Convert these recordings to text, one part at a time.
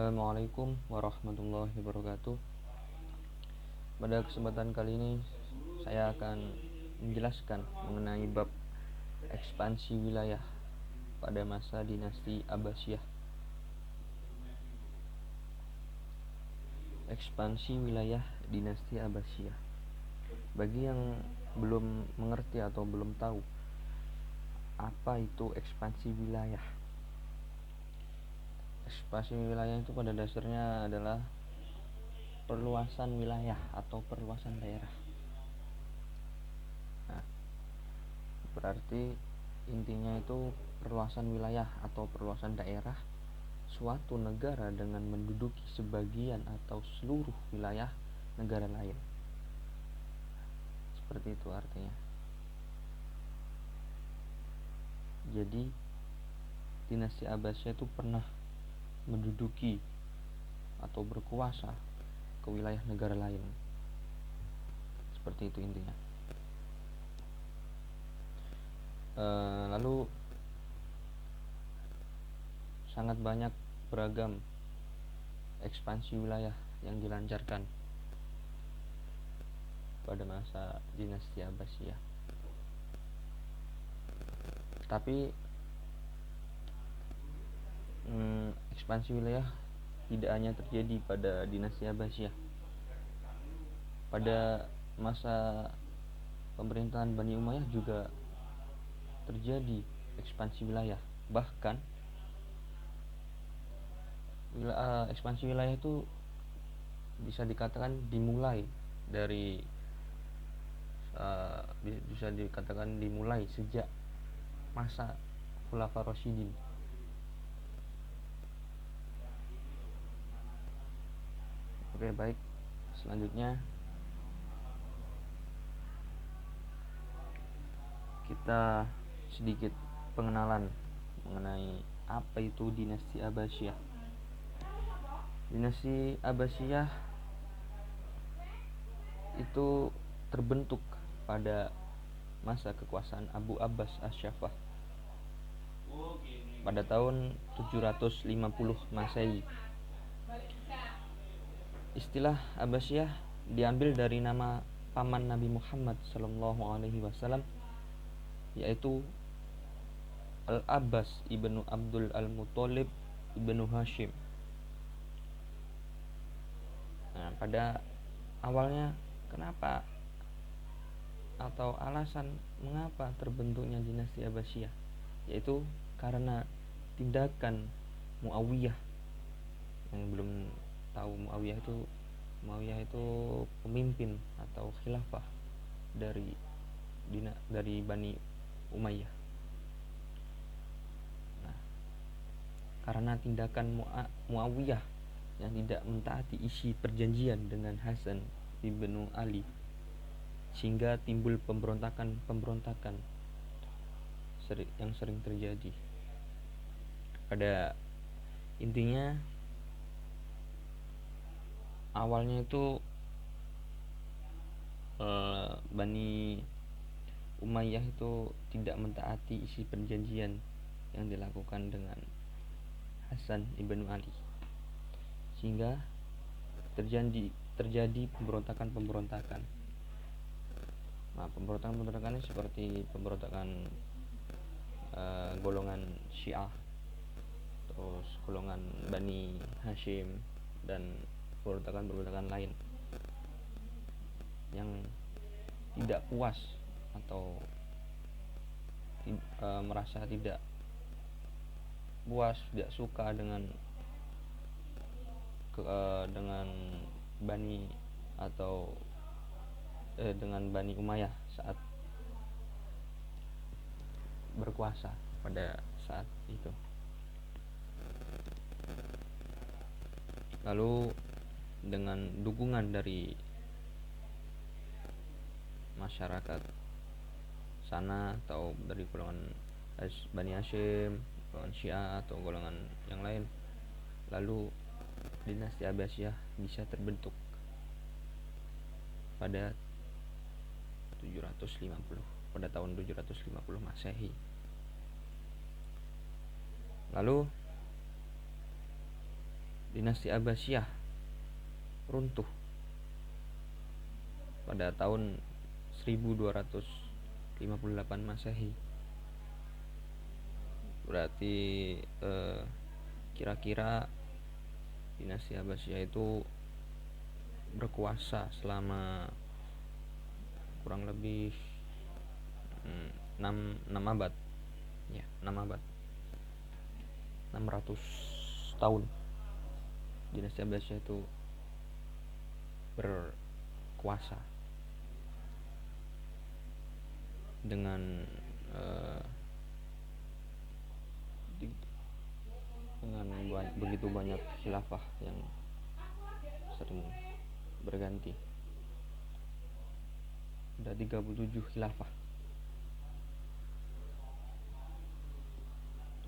Assalamualaikum warahmatullahi wabarakatuh. Pada kesempatan kali ini saya akan menjelaskan mengenai bab ekspansi wilayah pada masa dinasti Abbasiyah. Ekspansi wilayah dinasti Abbasiyah. Bagi yang belum mengerti atau belum tahu apa itu ekspansi wilayah. Ekspansi wilayah itu pada dasarnya adalah perluasan wilayah atau perluasan daerah. Nah, berarti intinya itu perluasan wilayah atau perluasan daerah suatu negara dengan menduduki sebagian atau seluruh wilayah negara lain. Seperti itu artinya. Jadi dinasti Abbasiyah itu pernah menduduki atau berkuasa ke wilayah negara lain. Seperti itu intinya. Lalu sangat banyak beragam ekspansi wilayah yang dilancarkan pada masa dinasti Abbasiyah. Tapi ekspansi wilayah tidak hanya terjadi pada dinasti Abbasiyah. Pada masa pemerintahan Bani Umayyah juga terjadi ekspansi wilayah. Bahkan ekspansi wilayah itu bisa dikatakan dimulai sejak masa Khulafaur Rasyidin. Oke, baik. Selanjutnya kita sedikit pengenalan mengenai apa itu dinasti Abbasiyah. Dinasti Abbasiyah itu terbentuk pada masa kekuasaan Abu Abbas Asy-Syaffah pada tahun 750 Masehi. Istilah Abbasiyah diambil dari nama paman Nabi Muhammad SAW, yaitu Al-Abbas ibnu Abdul Al-Muthalib ibnu Hashim. Nah, pada awalnya kenapa atau alasan mengapa terbentuknya dinasti Abbasiyah, yaitu karena tindakan Muawiyah. Yang belum tahu, Muawiyah itu pemimpin atau khilafah dari Bani Umayyah. Nah, karena tindakan Muawiyah yang tidak mentaati isi perjanjian dengan Hasan ibnu Ali, sehingga timbul pemberontakan yang sering terjadi. Pada intinya awalnya itu Bani Umayyah itu tidak mentaati isi perjanjian yang dilakukan dengan Hasan ibnu Ali, sehingga terjadi pemberontakan. Nah, pemberontakan ini seperti pemberontakan golongan Syiah, terus golongan Bani Hashim, dan pemberontakan lain yang tidak puas atau merasa tidak suka dengan Bani atau dengan Bani Umayyah saat berkuasa pada saat itu. Lalu dengan dukungan dari masyarakat sana atau dari golongan Bani Hashim, golongan Syiah atau golongan yang lain, lalu dinasti Abbasiyah bisa terbentuk pada tahun 750 Masehi. Lalu dinasti Abbasiyah runtuh pada tahun 1258 Masehi. Berarti kira-kira dinasti Abbasiyah itu berkuasa selama kurang lebih 6 abad ya, 6 abad, 600 tahun dinasti Abbasiyah itu berkuasa dengan begitu banyak khilafah yang sering berganti. Ada 37 khilafah.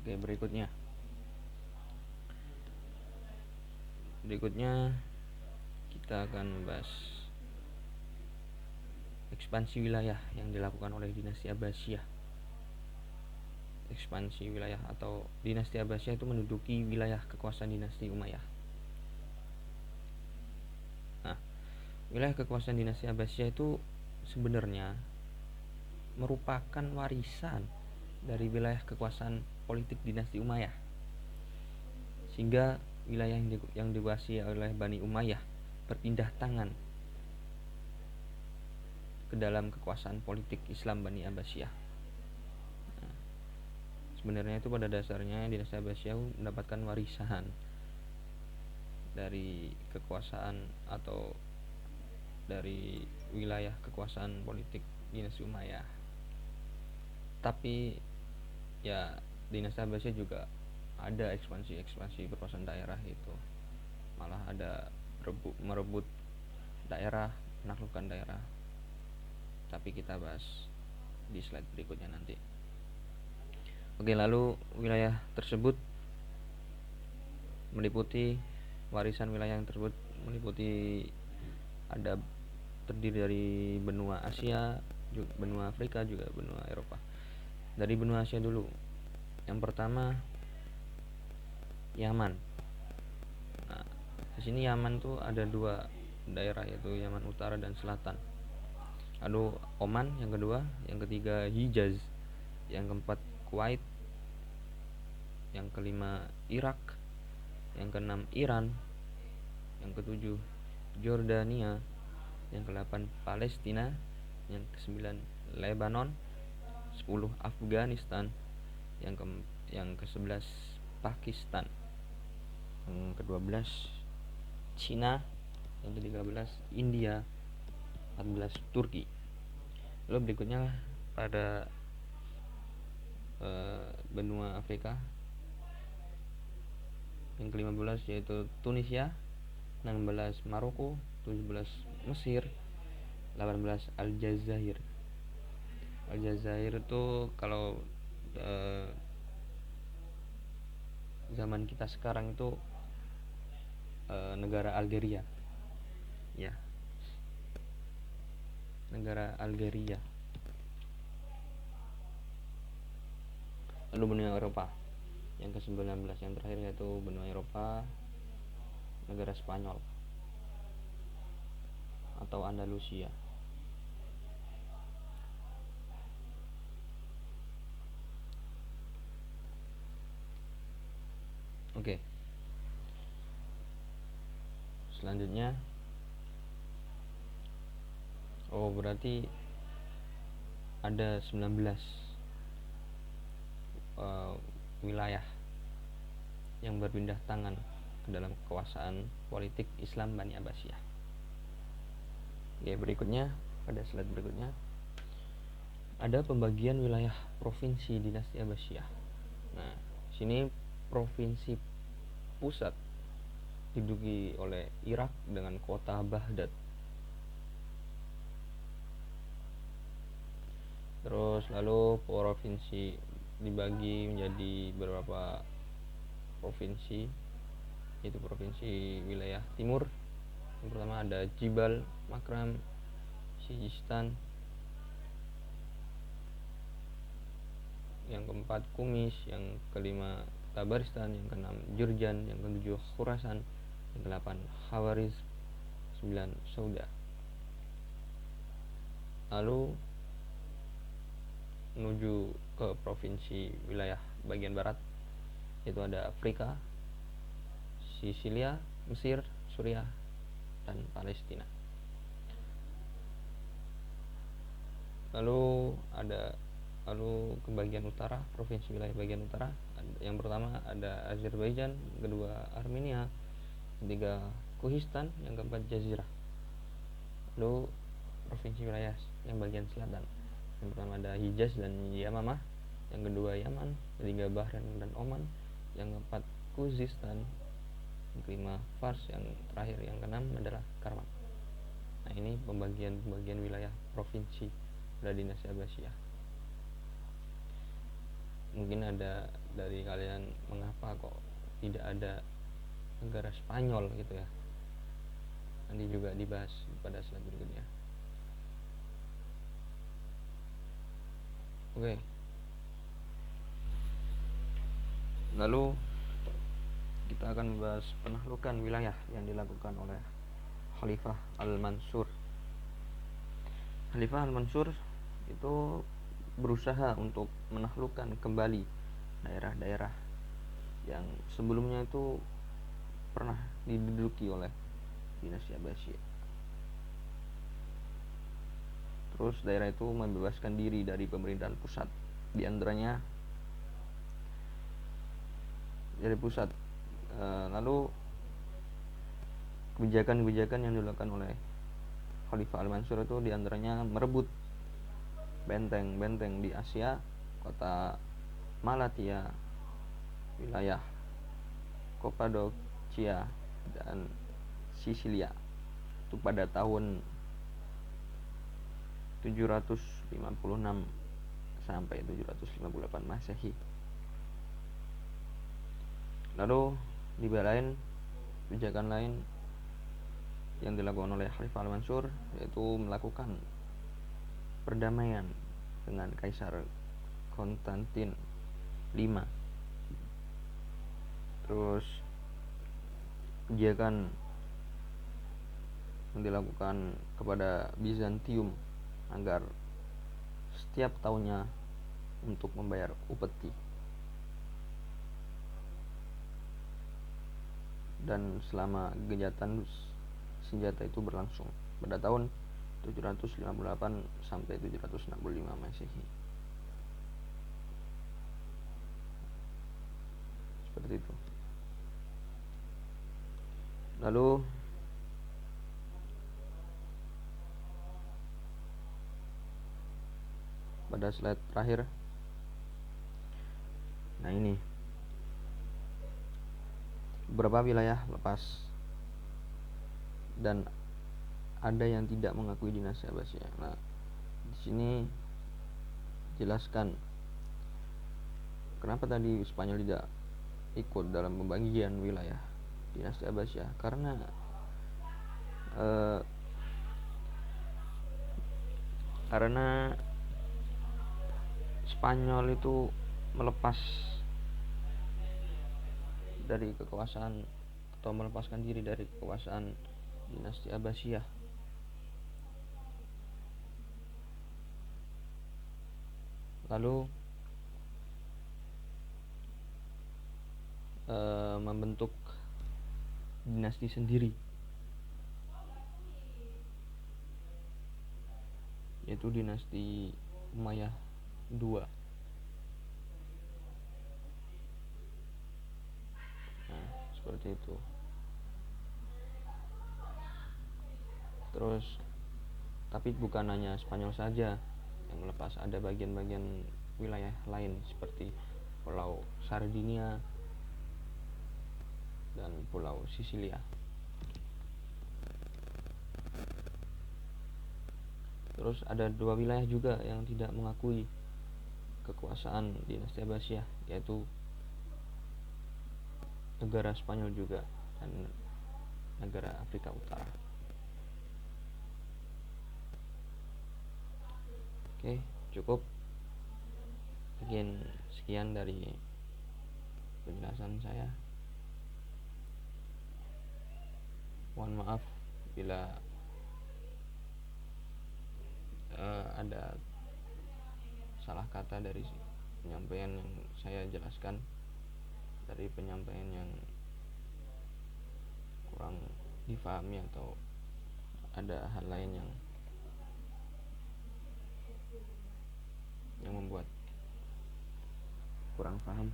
Oke, berikutnya kita akan membahas ekspansi wilayah yang dilakukan oleh dinasti Abbasiyah. Ekspansi wilayah atau dinasti Abbasiyah itu menduduki wilayah kekuasaan dinasti Umayyah. Nah, wilayah kekuasaan dinasti Abbasiyah itu sebenarnya merupakan warisan dari wilayah kekuasaan politik dinasti Umayyah, sehingga wilayah yang dikuasai oleh Bani Umayyah berpindah tangan ke dalam kekuasaan politik Islam Bani Abbasiyah. Sebenarnya itu pada dasarnya dinasti Abbasiyah mendapatkan warisan dari kekuasaan atau dari wilayah kekuasaan politik dinasti Umayyah. Tapi ya dinasti Abbasiyah juga ada ekspansi kekuasaan daerah itu. Malah ada merebut daerah, menaklukkan daerah. Tapi kita bahas di slide berikutnya nanti. Oke, lalu wilayah tersebut meliputi warisan wilayah yang tersebut meliputi terdiri dari benua Asia, benua Afrika, juga benua Eropa. Dari benua Asia dulu. Yang pertama Yaman. Nah, di sini Yaman tuh ada 2 daerah, yaitu Yaman Utara dan Selatan. Lalu Oman yang kedua, yang ketiga Hijaz, yang keempat Kuwait, yang kelima Irak, yang keenam Iran, yang ketujuh Jordania, yang ke-8 Palestina, yang ke-9 Lebanon, 10 Afghanistan, yang ke-11 Pakistan, yang ke-12 Cina, yang ke-13 India, 14 Turki. Lalu berikutnya pada benua Afrika, yang ke-15 yaitu Tunisia, 16 Maroko, 17 Mesir, 18 Aljazair. Aljazair itu kalau zaman kita sekarang itu negara Algeria. Ya. Negara Algeria. Lalu benua Eropa yang ke-19, yang terakhir yaitu benua Eropa, negara Spanyol atau Andalusia. Oke. Selanjutnya berarti ada 19 wilayah yang berpindah tangan ke dalam kekuasaan politik Islam Bani Abbasiyah. Oke, berikutnya pada slide berikutnya ada pembagian wilayah provinsi dinasti Abbasiyah. Nah, sini provinsi pusat diduduki oleh Irak dengan kota Baghdad. Terus lalu provinsi dibagi menjadi beberapa provinsi, yaitu provinsi wilayah timur. Yang pertama ada Jibal Makram, Sijistan. Yang keempat Kumis, yang kelima Tabaristan, yang keenam Jurjan, yang ketujuh Khurasan, yang kedelapan Khawarizm, 9 Sauda. Lalu menuju ke provinsi wilayah bagian barat, yaitu ada Afrika, Sisilia, Mesir, Suriah, dan Palestina. Lalu ke bagian utara, provinsi wilayah bagian utara, yang pertama ada Azerbaijan, kedua Armenia, ketiga Kuhistan, yang keempat Jazirah. Lalu provinsi wilayah yang bagian selatan, yang pertama ada Hijaz dan Yamamah, yang kedua Yaman, ketiga Bahrain dan Oman, yang keempat Khuzestan, yang kelima Fars, yang terakhir yang keenam adalah Karman. Nah, ini pembagian wilayah provinsi pada dinasti Abbasiyah. Mungkin ada dari kalian, mengapa kok tidak ada negara Spanyol gitu ya? Nanti juga dibahas pada slide berikutnya. Oke. Lalu kita akan membahas penaklukan wilayah yang dilakukan oleh Khalifah Al-Mansur. Khalifah Al-Mansur itu berusaha untuk menaklukkan kembali daerah-daerah yang sebelumnya itu pernah diduduki oleh dinasti Abbasiyah. Terus daerah itu membebaskan diri dari pemerintahan pusat, di antaranya dari pusat. Lalu kebijakan-kebijakan yang dilakukan oleh Khalifah Al-Mansur itu diantaranya merebut benteng-benteng di Asia, kota Malatya, wilayah Cappadocia, dan Sisilia itu pada tahun 756 sampai 758 Masehi. Lalu di lain, kebijakan lain yang dilakukan oleh Khalifah Al-Mansur yaitu melakukan perdamaian dengan Kaisar Konstantin V. Terus kebijakan yang dilakukan kepada Bizantium agar setiap tahunnya untuk membayar upeti, dan selama gencatan senjata itu berlangsung pada tahun 758 sampai 765 Masehi. Seperti itu. Lalu pada slide terakhir, nah ini beberapa wilayah lepas dan ada yang tidak mengakui dinasti Abbasiyah. Nah, di sini jelaskan kenapa tadi Spanyol tidak ikut dalam pembagian wilayah dinasti Abbasiyah, karena Spanyol itu melepas dari kekuasaan atau melepaskan diri dari kekuasaan dinasti Abbasiyah. Lalu membentuk dinasti sendiri, yaitu dinasti Umayyah II. Nah, seperti itu. Terus tapi bukan hanya Spanyol saja yang melepas, ada bagian-bagian wilayah lain seperti Pulau Sardinia dan Pulau Sisilia. Terus ada dua wilayah juga yang tidak mengakui kekuasaan dinasti Abbasiyah, yaitu negara Spanyol juga dan negara Afrika Utara. Oke, cukup. Sekian dari penjelasan saya. Mohon maaf bila ada salah kata dari penyampaian yang saya jelaskan, dari penyampaian yang kurang difahami atau ada hal lain yang membuat kurang paham.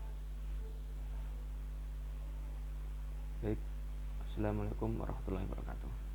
Baik, assalamualaikum warahmatullahi wabarakatuh.